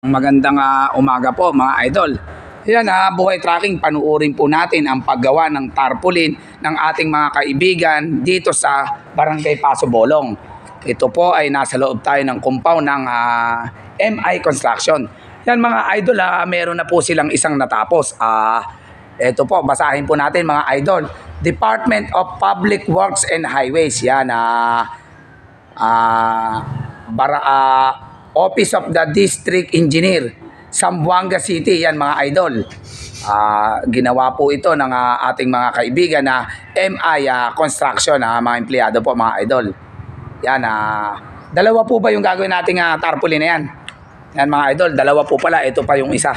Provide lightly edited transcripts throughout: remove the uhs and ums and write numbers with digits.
Magandang umaga po mga idol. Yan, buhay tracking, panuorin po natin ang paggawa ng tarpaulin ng ating mga kaibigan dito sa Barangay Paso Bolong. Ito po ay nasa loob tayo ng compound ng MI Construction. Yan mga idol, meron na po silang isang natapos. Ito po, basahin po natin mga idol. Department of Public Works and Highways. Yan, Office of the District Engineer, Zamboanga City, yan mga idol. Ginawa po ito ng ating mga kaibigan na MI Construction, mga empleyado po mga idol. Yan, dalawa po ba yung gagawin nating tarpaulin na yan? Yan mga idol, dalawa po pala, ito pa yung isa.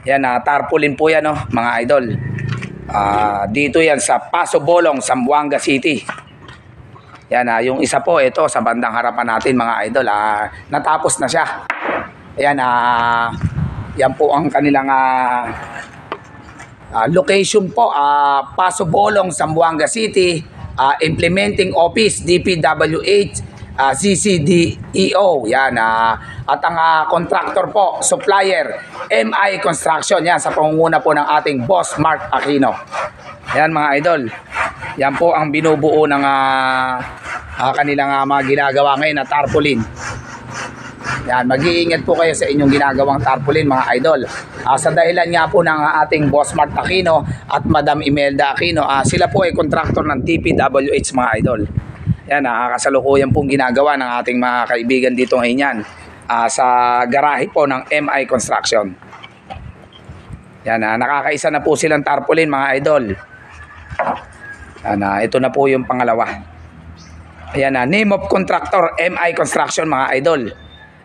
Yan, tarpaulin po yan mga idol. Dito yan sa Paso Bolong, Zamboanga City. Yan, yung isa po, ito sa bandang harapan natin mga idol, natapos na siya. Ayan, yan po ang kanilang location po, Paso Bolong, Zamboanga City, Implementing Office, DPWH, CCDEO. Yan, at ang contractor po, supplier, MI Construction. Yan, sa pangunguna po ng ating boss, Mark Aquino. Yan mga idol. Yan po ang binubuo ng kanilang mga ginagawa ngayon na tarpaulin. Yan, mag-iingat po kayo sa inyong ginagawang tarpaulin mga idol. Sa dahilan nga po ng ating boss Mark Aquino at Madam Imelda Aquino, sila po ay contractor ng DPWH mga idol. Yan, kasalukuyan pong ginagawa ng ating mga kaibigan dito ngayon yan, sa garahe po ng MI Construction. Yan, nakakaisa na po silang tarpaulin mga idol. Yan, ito na po yung pangalawa. Ayan, name of contractor, MI Construction mga idol.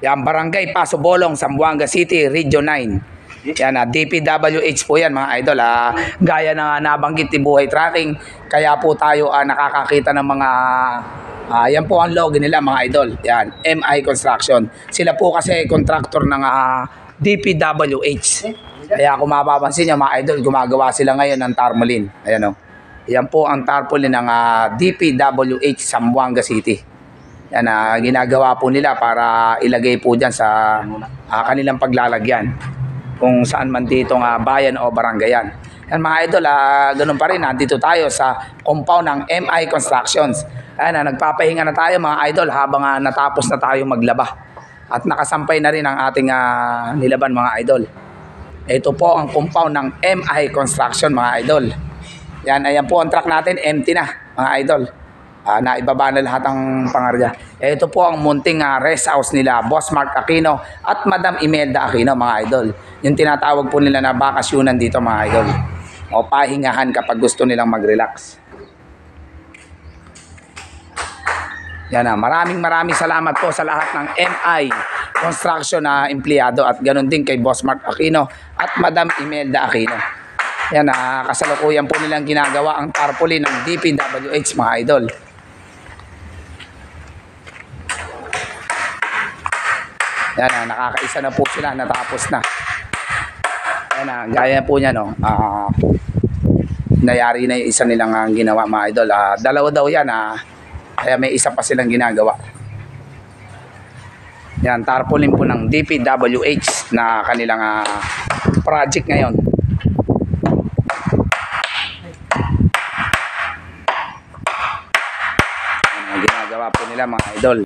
Yan, Barangay Paso Bolong, Zamboanga City, Region 9. Yan, DPWH po yan mga idol. Gaya na nabanggit ni Buhay Tracking, kaya po tayo nakakakita ng mga yan po ang logo nila mga idol. Yan, MI Construction. Sila po kasi contractor ng DPWH. Kaya kung mapapansin nyo mga idol, gumagawa sila ngayon ng tarpaulin. Ayan o. Yan po ang tarpaulin ng DPWH Zamboanga City. Yan, ginagawa po nila para ilagay po dyan sa kanilang paglalagyan. Kung saan man dito bayan o barangayan. Yan mga idol, ganun pa rin. Nandito tayo sa compound ng MI Constructions. Ayan, nagpapahinga na tayo mga idol habang natapos na tayo maglaba. At nakasampay na rin ang ating nilaban mga idol. Ito po ang compound ng MI Construction mga idol. Yan, ayan po ang truck natin, empty na mga idol. Naibaba na lahat ang pangarya. Ito po ang munting rest house nila, Boss Mark Aquino at Madam Imelda Aquino mga idol. Yung tinatawag po nila na bakasyunan dito mga idol. O pahingahan kapag gusto nilang mag-relax. Yan, maraming salamat po sa lahat ng MI Construction na empleyado at ganoon din kay Boss Mark Aquino at Madam Imelda Aquino. Yan, kasalukuyan po nilang ginagawa ang tarpaulin ng DPWH mga idol. Yan, nakakaisa na po sila, natapos na. Yan, gaya po niya nayari na yung isa nilang ginawa mga idol. Dalawa daw yan, kaya may isa pa silang ginagawa. Yan, tarpaulin po ng DPWH na kanilang project ngayon. Ginagawa po nila mga idol.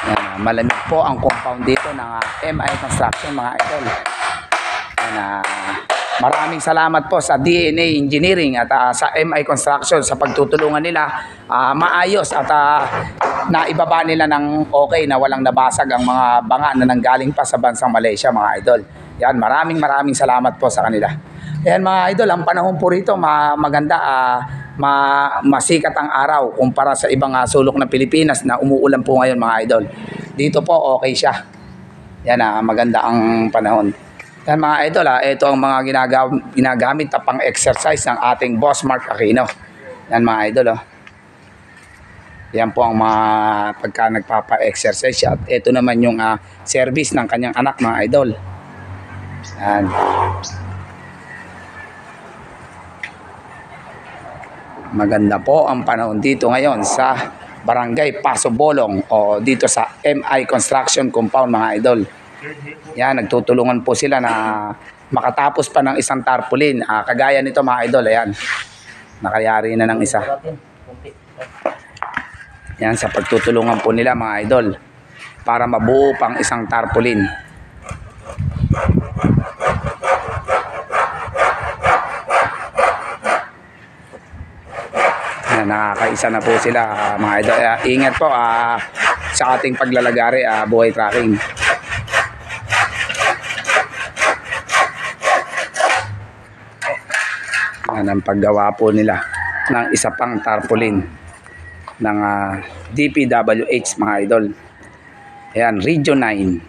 Yan, malamig po ang compound dito ng MI Construction mga idol. Yan, maraming salamat po sa DNA Engineering at sa MI Construction sa pagtutulungan nila. Maayos at naibaba nila ng okay na walang nabasag ang mga banga na nanggaling pa sa bansang Malaysia mga idol. Yan, maraming salamat po sa kanila. Yan mga idol, ang panahon po rito maganda, masikat ang araw kumpara sa ibang sulok ng Pilipinas na umuulan po ngayon mga idol. Dito po okay siya. Yan, maganda ang panahon. Yan mga idol, ito ang mga ginagamit na pang-exercise ng ating Boss Mark Aquino. Yan mga idol. Yan po ang mga pagka nagpapa-exercise siya. At ito naman yung service ng kanyang anak mga idol. Yan. Maganda po ang panahon dito ngayon sa Barangay Paso Bolong o dito sa MI Construction Compound mga idol. Yan, nagtutulungan po sila na makatapos pa ng isang tarpaulin. Kagaya nito mga idol, ayan. Nakayari na ng isa. Yan, sa pagtutulungan po nila mga idol para mabuo pang isang tarpaulin. Yan, nakakaisa na po sila mga idol. Ingat po sa ating paglalagari, buhay tracking. Yan ang paggawa po nila ng isa pang tarpaulin ng DPWH mga idol. Ayan, Region 9.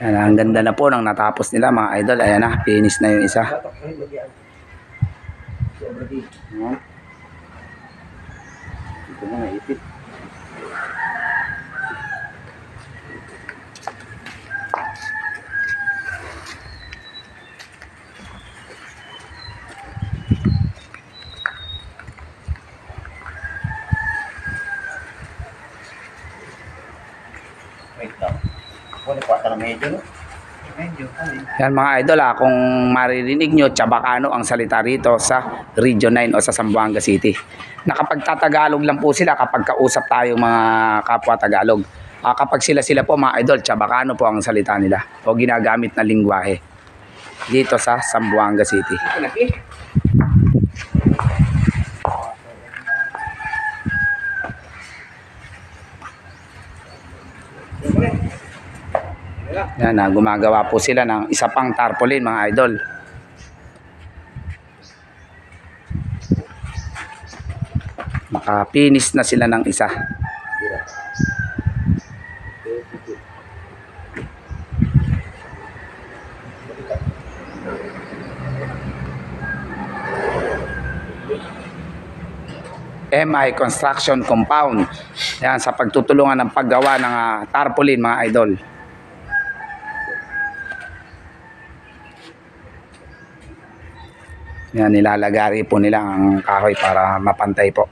Yan, ang ganda na po nang natapos nila mga idol. Ayan na, finish na yung isa. Ito na naipit. Yan mga idol, kung maririnig nyo, Chabacano ang salita rito sa Region 9 o sa Zamboanga City. Nakapagtatagalog lang po sila kapag kausap tayong mga kapwa Tagalog. Kapag sila po mga idol, Chabacano po ang salita nila o ginagamit na lingwahe dito sa Zamboanga City. Yan, gumagawa po sila ng isa pang tarpaulin mga idol. Maka-finish na sila ng isa. MI Construction Compound. Yan, sa pagtutulungan ng paggawa ng tarpaulin mga idol. Yan, nilalagari po nila ang kahoy para mapantay po.